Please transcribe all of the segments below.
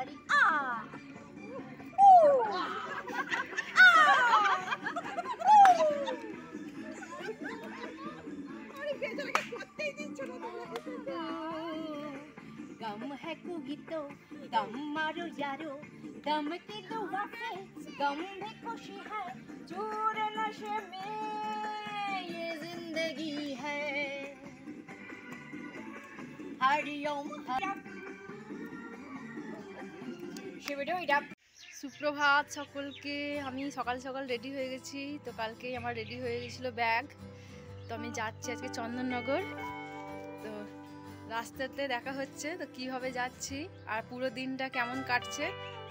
बारी आ गम है कोई तो दम मारो यारो दम की दुआ से गम भी खुशी है चूर नशे में ये जिंदगी है हरिओम সুপ্রভাত সকলকে। আমি সকাল সকাল রেডি হয়ে গেছি। তো কালকেই আমার রেডি হয়ে গেছিলো ব্যাগ। তো আমি যাচ্ছি আজকে চন্দননগর। তো রাস্তাতে দেখা হচ্ছে তো কিভাবে যাচ্ছি আর পুরো দিনটা কেমন কাটছে,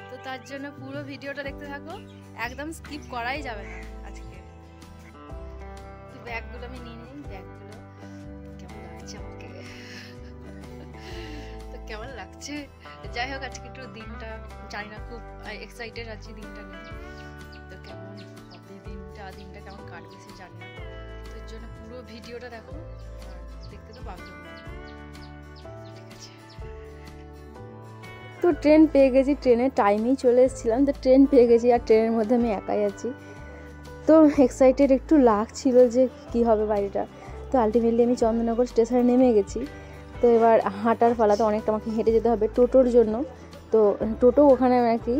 তো তার জন্য পুরো ভিডিওটা দেখতে থাকো, একদম স্কিপ করাই যাবে না আজকে। তো ব্যাগগুলো আমি নিয়ে নিই। ব্যাগগুলো কেমন লাগছে আমাকে, তো কেমন লাগছে, যাই হোক আজকে একটু দিনটা জানি না, খুব এক্সাইটেড আছি দিনটা নিয়ে। তো কেমন হবে দিনটা কেমন কাটবে সে জানি না। তো এর জন্য পুরো ভিডিওটা দেখো, দেখতে তো পাবো। ঠিক আছে, তো ট্রেন পেয়ে গেছি, ট্রেনের টাইমেই চলে এসেছিলাম। তো ট্রেন পেয়ে গেছি আর ট্রেনের মধ্যে আমি একাই আছি। তো এক্সাইটেড একটু লাগছিল যে কি হবে বাড়িটা। তো আলটিমেটলি আমি চন্দননগর স্টেশনে নেমে গেছি। তো এবার হাঁটার পালা, তো অনেকটা আমাকে হেঁটে যেতে হবে টোটোর জন্য। তো টোটো ওখানে আর কি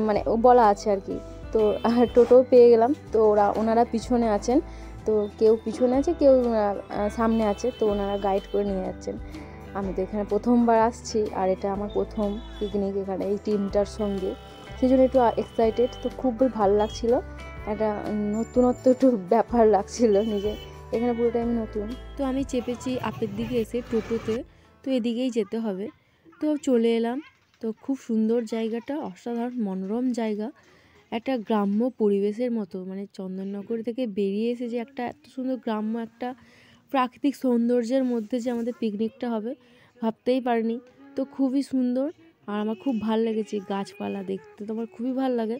মানে বলা আছে আর কি। তো টোটো পেয়ে গেলাম। তো ওনারা পিছনে আছেন, তো কেউ পিছনে আছে কেউ সামনে আছে, তো ওনারা গাইড করে নিয়ে যাচ্ছেন। আমি তো এখানে প্রথমবার আসছি আর এটা আমার প্রথম পিকনিক এখানে এই টিমটার সঙ্গে, সেই জন্য একটু এক্সাইটেড। তো খুব ভালো লাগছিলো, একটা নতুনত্ব একটু ব্যাপার লাগছিল নিজে, এখানে পুরোটাই আমি নতুন। তো আমি চেপেছি আপের দিকে এসে টোটোতে, তো এদিকেই যেতে হবে। তো চলে এলাম। তো খুব সুন্দর জায়গাটা, অসাধারণ মনোরম জায়গা, একটা গ্রাম্য পরিবেশের মতো। মানে চন্দননগর থেকে বেরিয়ে এসে যে একটা এত সুন্দর গ্রাম্য একটা প্রাকৃতিক সৌন্দর্যের মধ্যে যে আমাদের পিকনিকটা হবে ভাবতেই পারিনি। তো খুবই সুন্দর আর আমার খুব ভালো লেগেছে। গাছপালা দেখতে তো আমার খুবই ভালো লাগে,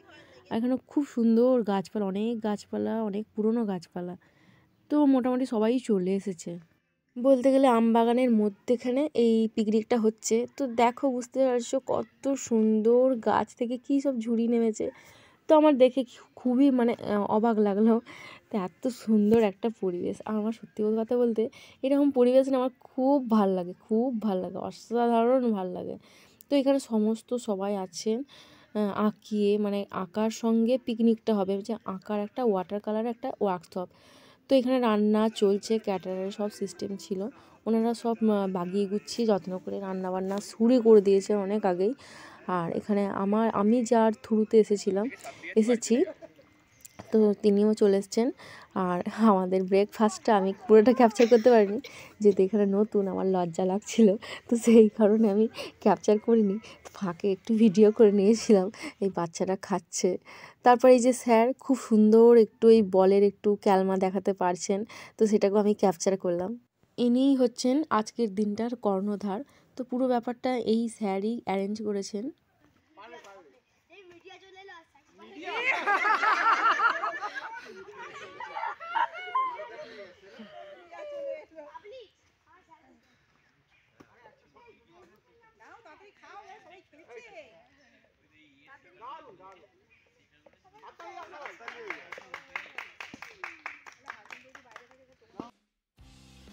আর এখানে খুব সুন্দর গাছপালা, অনেক গাছপালা, অনেক পুরনো গাছপালা। তো মোটামুটি সবাই চলে এসেছে বলতে গেলে আমবাগানের মধ্যেখানে এই পিকনিকটা হচ্ছে। তো দেখো, বুঝতে পারছো কত সুন্দর গাছ থেকে কী সব ঝুড়ি নেমেছে। তো আমার দেখে খুবই মানে অবাক লাগলো। তো এত সুন্দর একটা পরিবেশ, আর আমার সত্যি কথা বলতে এরকম পরিবেশ না আমার খুব ভাল লাগে, খুব ভাল লাগে, অসাধারণ ভাল লাগে। তো এখানে সমস্ত সবাই আছেন আঁকিয়ে, মানে আঁকার সঙ্গে পিকনিকটা হবে, যে আঁকার একটা ওয়াটার কালার একটা ওয়ার্কশপ। তো এখানে রান্না চলছে, ক্যাটারারের সব সিস্টেম ছিল, ওনারা সব বাগিয়ে গুছিয়ে যত্ন করে রান্নাবান্না শুরু করে দিয়েছে অনেক আগেই। আর এখানে আমি যার থ্রুতে এসেছি তো তিনিও চলে এসছেন। আর আমাদের ব্রেকফাস্টটা আমি পুরোটা ক্যাপচার করতে পারিনি, যেহেতু এখানে নতুন, আমার লজ্জা লাগছিল, তো সেই কারণে আমি ক্যাপচার করিনি। ফাঁকে একটু ভিডিও করে নিয়েছিলাম, এই বাচ্চাটা খাচ্ছে। তারপর এই যে স্যার খুব সুন্দর একটু এই বলের একটু ক্যালমা দেখাতে পারছেন, তো সেটাকেও আমি ক্যাপচার করলাম। ইনিই হচ্ছেন আজকের দিনটার কর্ণধার। তো পুরো ব্যাপারটা এই স্যারই অ্যারেঞ্জ করেছেন।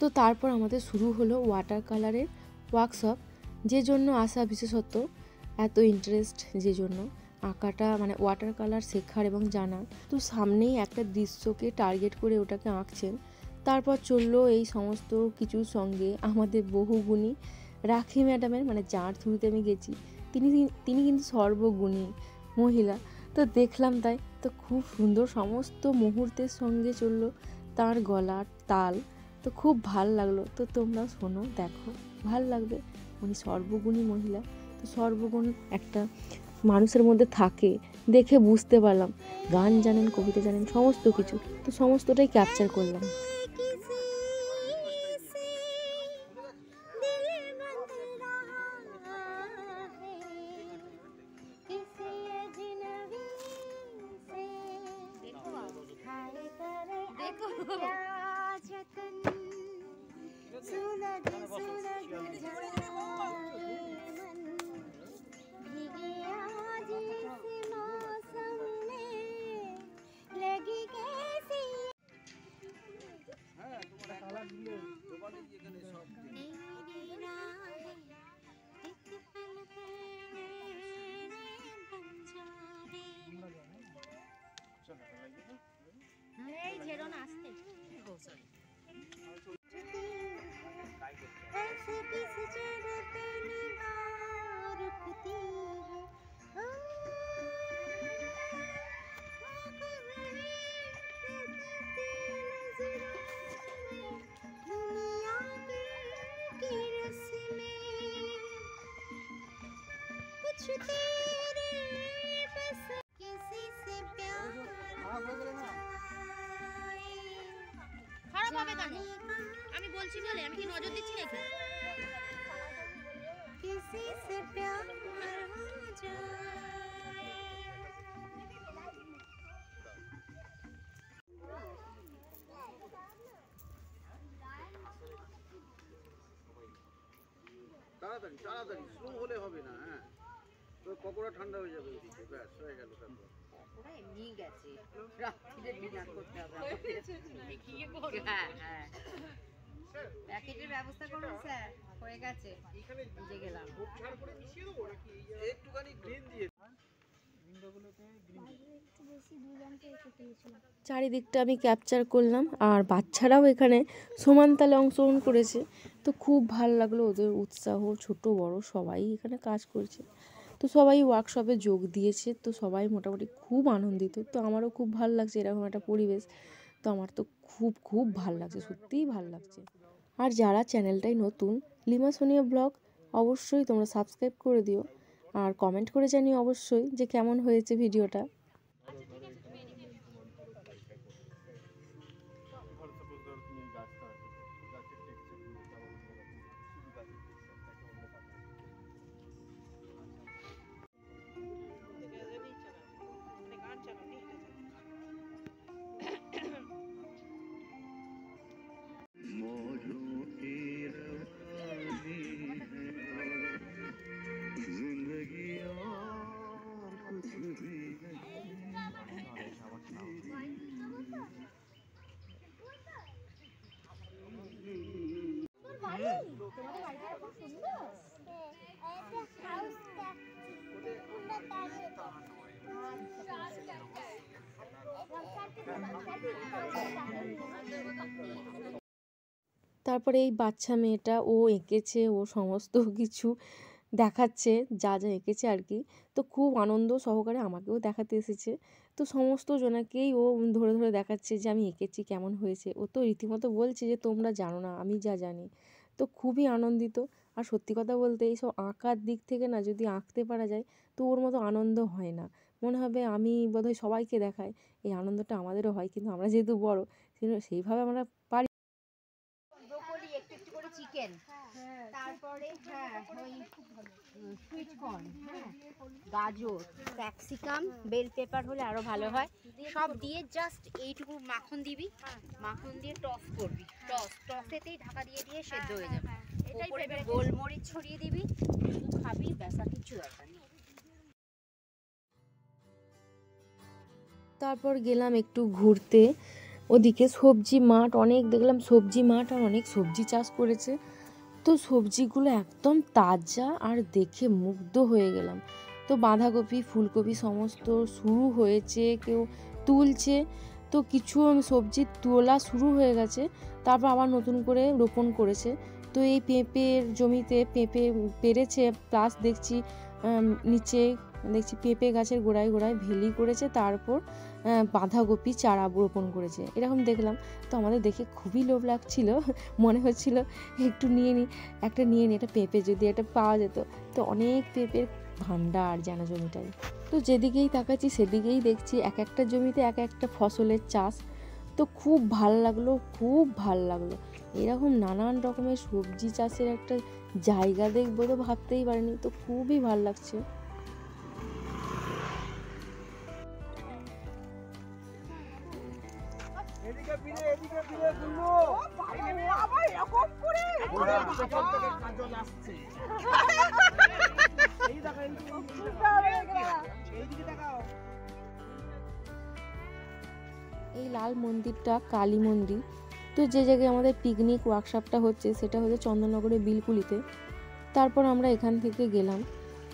তো তারপর আমাদের শুরু হলো ওয়াটার কালারের ওয়ার্কশপ, যে জন্য আসা বিশেষত এত ইন্টারেস্ট, যে জন্য আঁকাটা মানে ওয়াটার কালার শেখার এবং জানার। তো সামনেই একটা দৃশ্যকে টার্গেট করে ওটাকে আঁকছেন। তারপর চললো এই সমস্ত কিছুর সঙ্গে আমাদের বহুগুণী রাখি ম্যাডামের, মানে যার থ্রুতে আমি গেছি, তিনি কিন্তু সর্বগুণী মহিলা। তো দেখলাম তাই, তো খুব সুন্দর সমস্ত মুহূর্তের সঙ্গে চললো তার গলার তাল। তো খুব ভাল লাগলো। তো তোমরা শোনো, দেখো, ভাল লাগবে। উনি সর্বগুণী মহিলা, তো সর্বগুণ একটা মানুষের মধ্যে থাকে দেখে বুঝতে পারলাম। গান জানেন, কবিতা জানেন, সমস্ত কিছু, তো সমস্তটাই ক্যাপচার করলাম। বেরো না আসতে। খারাপ হবে কেন? আমি বলছি বলে, আমি কি নজর দিচ্ছি নাকি? তাড়াতাড়ি তাড়াতাড়ি স্লো হলে হবে না। হ্যাঁ, তো পকোড়া ঠান্ডা হয়ে যাবে ওইদিকে, ব্যাস হয়ে গেল। তারপর ওরা এমনি গেছে, রাত্রিরে ডিনার করতে হবে আমাদের। হ্যাঁ হ্যাঁ, প্যাকেটের ব্যবস্থা করুন স্যার, হয়ে গেছে, বুঝে গেলাম। একটুখানি গ্রিন দিয়ে চারিদিকটা আমি ক্যাপচার করলাম, আর বাচ্চারাও এখানে সমান তালে অংশগ্রহণ করেছে। তো খুব ভালো লাগলো ওদের উৎসাহ, ছোট বড় সবাই এখানে কাজ করছে। তো সবাই ওয়ার্কশপে যোগ দিয়েছে, তো সবাই মোটামুটি খুব আনন্দিত। তো আমারও খুব ভালো লাগছে এরকম একটা পরিবেশ। তো আমার তো খুব খুব ভালো লাগছে, সত্যিই ভালো লাগছে। আর যারা চ্যানেলটাই নতুন, লিমা সোনিয়া ব্লগ, অবশ্যই তোমরা সাবস্ক্রাইব করে দিও, আর কমেন্ট করে জানিও অবশ্যই যে কেমন হয়েছে ভিডিওটা। তারপরে এই বাচ্চা মেয়েটা ও এঁকেছে, ও সমস্ত কিছু দেখাচ্ছে, যা যা এঁকেছে আর কি। তো খুব আনন্দ সহকারে আমাকেও দেখাতে এসেছে। তো সমস্ত জনাকেই ও ধরে ধরে দেখাচ্ছে যে আমি এঁকেছি, কেমন হয়েছে। ও তো রীতিমতো বলছে যে তোমরা জানো না, আমি যা জানি। তো খুবই আনন্দিত। আর সত্যি কথা বলতে এইসব আঁকার দিক থেকে না, যদি আঁকতে পারা যায় তো ওর মতো আনন্দ হয় না। মনে হবে আমি বোধহয় সবাইকে দেখাই, এই আনন্দটা আমাদেরও হয়, কিন্তু আমরা যেহেতু বড় সেইভাবে আমরা পারি। ব্রোকলি, একটু একটু করে চিকেন, তারপরে হ্যাঁ ওই সুইট কর্ন, হ্যাঁ গাজর, ক্যাপসিকাম, বেল পেপার হলে আরো ভালো হয়। সব দিয়ে জাস্ট এইটুকু মাখন দিবি, মাখন দিয়ে টস করবি, টসেতেই ঢাকা দিয়ে দিয়ে সেদ্ধ হয়ে যাবে। উপরে গোলমরিচ ছড়িয়ে দিবি, খাবি, ব্যাস আর কিছু দরকার নেই। তারপর গেলাম একটু ঘুরতে, ওদিকে সবজি মাঠ অনেক দেখলাম, সবজি মাঠ আর অনেক সবজি চাষ করেছে। তো সবজিগুলো একদম তাজা, আর দেখে মুগ্ধ হয়ে গেলাম। তো বাঁধাকপি, ফুলকপি সমস্ত শুরু হয়েছে, কেউ তুলছে। তো কিছু সবজি তোলা শুরু হয়ে গেছে, তারপর আবার নতুন করে রোপণ করেছে। তো এই পেঁপের জমিতে পেঁপে পেরেছে, প্লাস দেখছি নিচে দেখছি পেঁপে গাছের গোড়ায় গোড়ায় ভেলি করেছে, তারপর বাঁধাকপি চারা রোপণ করেছে, এরকম দেখলাম। তো আমাদের দেখে খুবই লোভ লাগছিল, মনে হচ্ছিল একটু নিয়ে নিই, একটা নিয়ে নিই, একটা পেঁপে যদি একটা পাওয়া যেত। তো অনেক পেঁপের ভান্ডার যেন জমিটায়। তো যেদিকেই তাকাচ্ছি সেদিকেই দেখছি এক একটা জমিতে এক একটা ফসলের চাষ। তো খুব ভাল লাগলো, খুব ভাল লাগলো। এরকম নানান রকমের সবজি চাষের একটা জায়গা দেখবো তো ভাবতেই পারিনি। তো খুবই ভাল লাগছে। এদিকে ফিরে ঘুরবো। আবার এরকম করে কাজল আসছে। এই দেখো, এইদিকে দেখাও। এই লাল মন্দিরটা কালী মন্দির। তো যে জায়গায় আমাদের পিকনিক ওয়ার্কশপটা হচ্ছে সেটা হচ্ছে চন্দননগরের বিলকুলিতে। তারপর আমরা এখান থেকে গেলাম,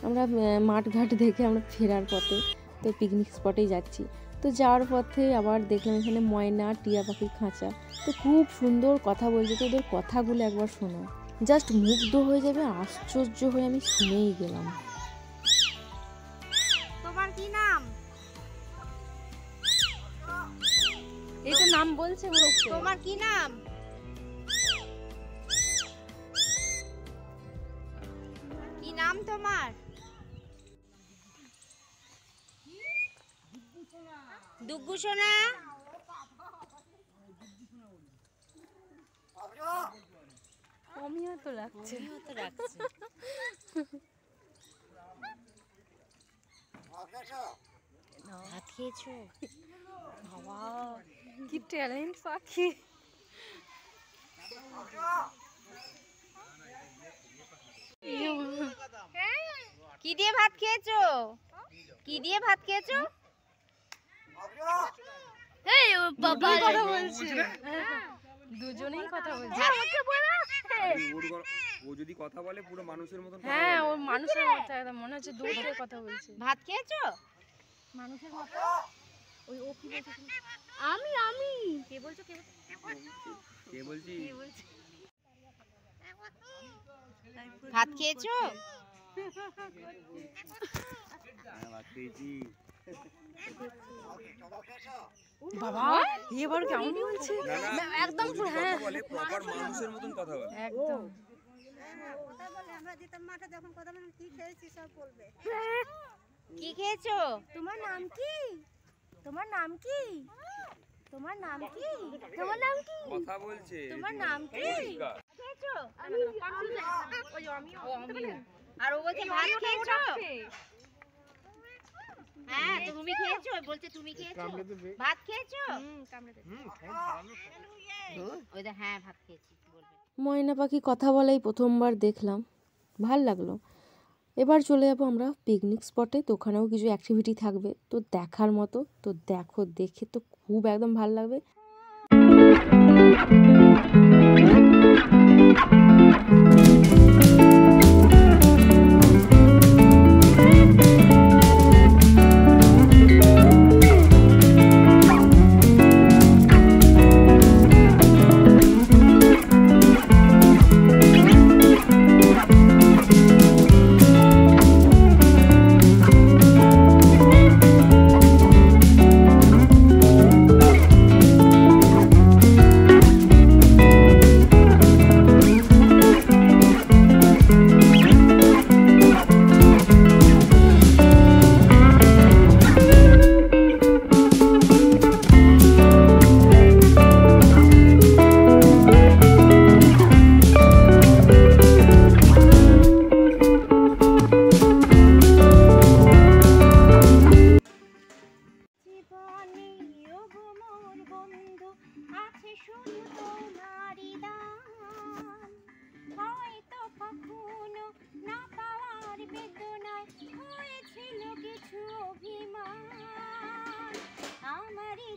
আমরা মাঠঘাট দেখে আমরা ফেরার পথে তো পিকনিক স্পটেই যাচ্ছি। তো তো যাওয়ার পথে আবার দেখলাম এখানে ময়না টিয়া পাখির খাঁচা, তো খুব সুন্দর কথা বলছে। তো ওদের কথাগুলো একবার শোনো, জাস্ট মুগ্ধ হয়ে যাবে, আশ্চর্য হয়ে আমি শুনেই গেলাম। তোমার কি নাম? এটা নাম বলছে তোমার কি নাম? কি নাম তোমার? দুগ্গু সোনা। আমিও তো লাগছে। ভাত খেয়েছো? বাবা কি ট্যালেন্ট পাখি। কি দিয়ে ভাত খেয়েছো? কি দিয়ে ভাত খেয়েছো? এই বাবা কথা বলছে, দুজনেই কথা বলছে। ও যদি কথা বলে পুরো মানুষের মতন। হ্যাঁ, ও মানুষের মতো একদম মনে হচ্ছে দূর থেকে কথা বলছে। ভাত খেয়েছো? মানুষের মতো। ওই ও কি বলছে? আমি কে বলছো? কে বলছি? ভাত খেয়েছো? হ্যাঁ, ভাত খেয়েছি। বাবা এবার কেমন বলছে? না, একদম ও যদি হ্যাঁ কথা বলে প্রপার মানুষের মতন কথা বলে। একদম। কি খেয়েছো? তোমার নাম কি? তোমার নাম কি? তোমার নাম কি? তোমার নাম কি? কথা বলছে। তোমার নাম কি? পরিষ্কার। খেয়েছো? আর ও বলছে ভাত খেয়েছো? হ্যাঁ, তুমি খেয়েছো? বলছে তুমি খেয়েছো? ভাত খেয়েছো? ওই দা হ্যাঁ ভাত খেয়েছি বলবে। ময়না পাখি কথা বলাই প্রথমবার দেখলাম, ভাল লাগলো। এবার চলে যাবো আমরা পিকনিক স্পটে, তো ওখানেও কিছু অ্যাক্টিভিটি থাকবে, তো দেখার মতো। তো দেখো, দেখে তো খুব একদম ভাল লাগবে।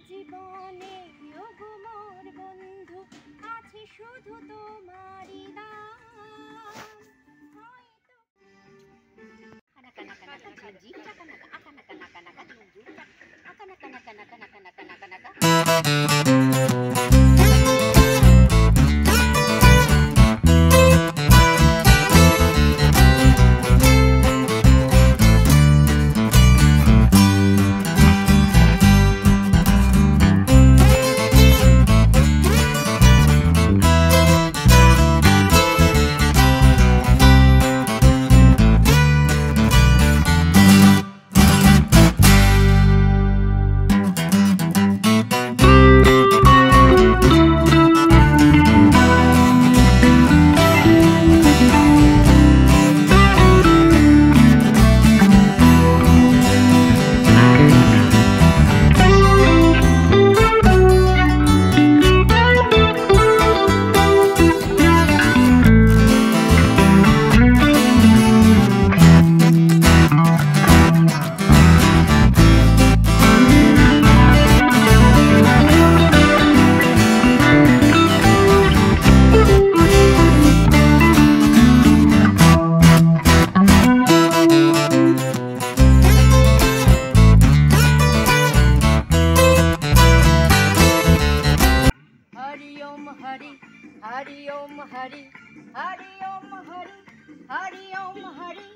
জীবনে ওগো মোর বন্ধু আছে শুধু তোমারই দান হরি হরি ওম হরি হরি ওম হরি।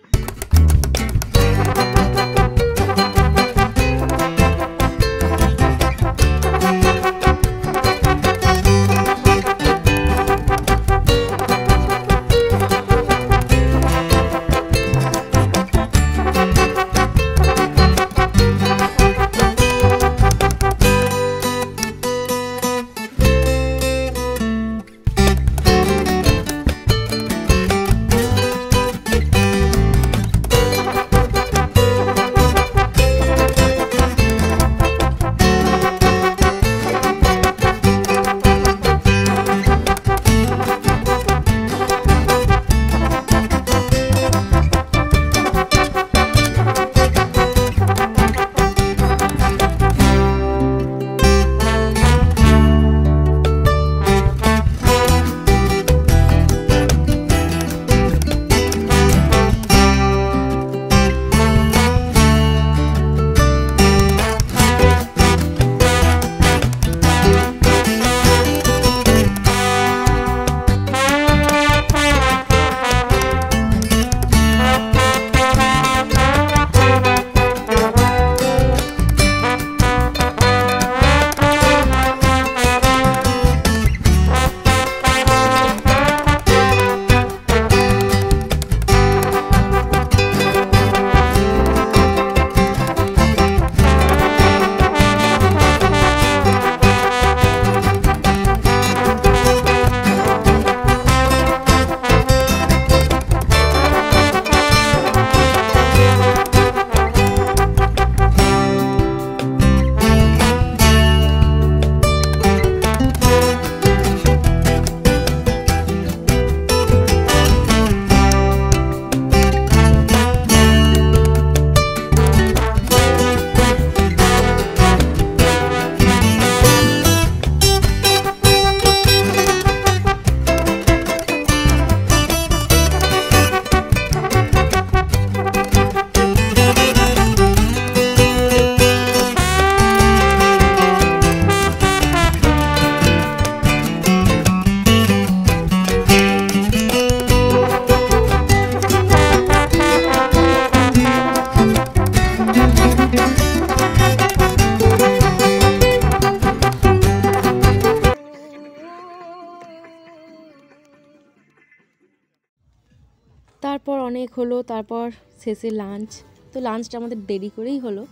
তারপর অনেক হলো, তারপর শেষে লাঞ্চ। তো লাঞ্চটা আমাদের দেরি করেই হলো।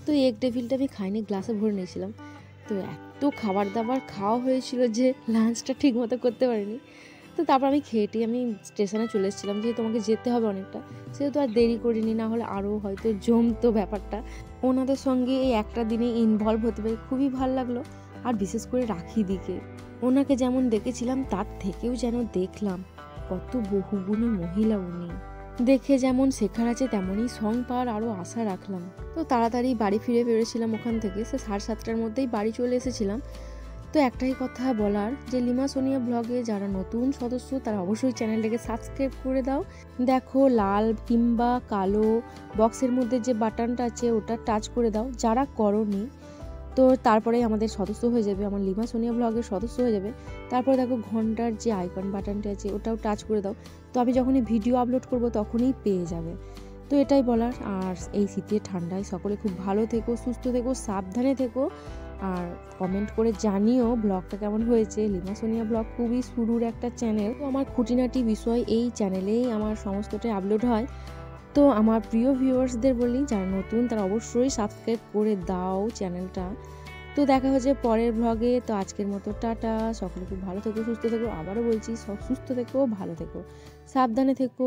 তো এগ টেবিলটা আমি খাইনি, গ্লাসে ভরে নিয়েছিলাম। তো এত খাবার দাবার খাওয়া হয়েছিল যে লাঞ্চটা ঠিক মতো করতে পারিনি। তো তারপর আমি খেয়েটি আমি স্টেশনে চলে এসেছিলাম, যেহেতু আমাকে যেতে হবে অনেকটা, সেহেতু আর দেরি করিনি, না হলে আরও হয়তো জমতো ব্যাপারটা। ওনাদের সঙ্গে এই একটা দিনে ইনভলভ হতে পেরে খুবই ভালো লাগলো। আর বিশেষ করে রাখি দিকে ওনাকে যেমন দেখেছিলাম তার থেকেও যেন দেখলাম কত বহুগুণী মহিলা উনি। দেখে যেমন শেখার আছে তেমনই সং পাওয়ার আরও আশা রাখলাম। তো তাড়াতাড়ি বাড়ি ফিরে পেরেছিলাম ওখান থেকে, সে 7:30টার মধ্যেই বাড়ি চলে এসেছিলাম। তো একটাই কথা বলার যে লিমা সোনিয়া ব্লগে যারা নতুন সদস্য তারা অবশ্যই চ্যানেলটাকে সাবস্ক্রাইব করে দাও। দেখো লাল কিংবা কালো বক্সের মধ্যে যে বাটনটা আছে ওটা টাচ করে দাও যারা করোনি। তো তারপরে আমাদের সদস্য হয়ে যাবে, আমার লিমা সোনিয়া ব্লগের সদস্য হয়ে যাবে। তারপরে দেখো ঘন্টার যে আইকন বাটনটা আছে ওটাও টাচ করে দাও। তো আমি যখনই ভিডিও আপলোড করব তখনই পেয়ে যাবে। তো এটাই বলার। আর এই শীতের ঠান্ডায় সকলে খুব ভালো থেকো, সুস্থ থেকো, সাবধানে থেকো। আর কমেন্ট করে জানিও ব্লগটা কেমন হয়েছে। লিমা সোনিয়া ব্লগ খুবই শুরুর একটা চ্যানেল। তো আমার খুঁটিনাটি বিষয় এই চ্যানেলেই আমার সমস্তটাই আপলোড হয়। তো আমার প্রিয় ভিউয়ার্সদের বলি যারা নতুন তারা অবশ্যই সাবস্ক্রাইব করে দাও চ্যানেলটা। তো দেখা হচ্ছে পরের ব্লগে। তো আজকের মতো টাটা, সকলে খুব ভালো থেকো, সুস্থ থেকো। আবারও বলছি সব সুস্থ থেকো, ভালো থেকো, সাবধানে থেকো।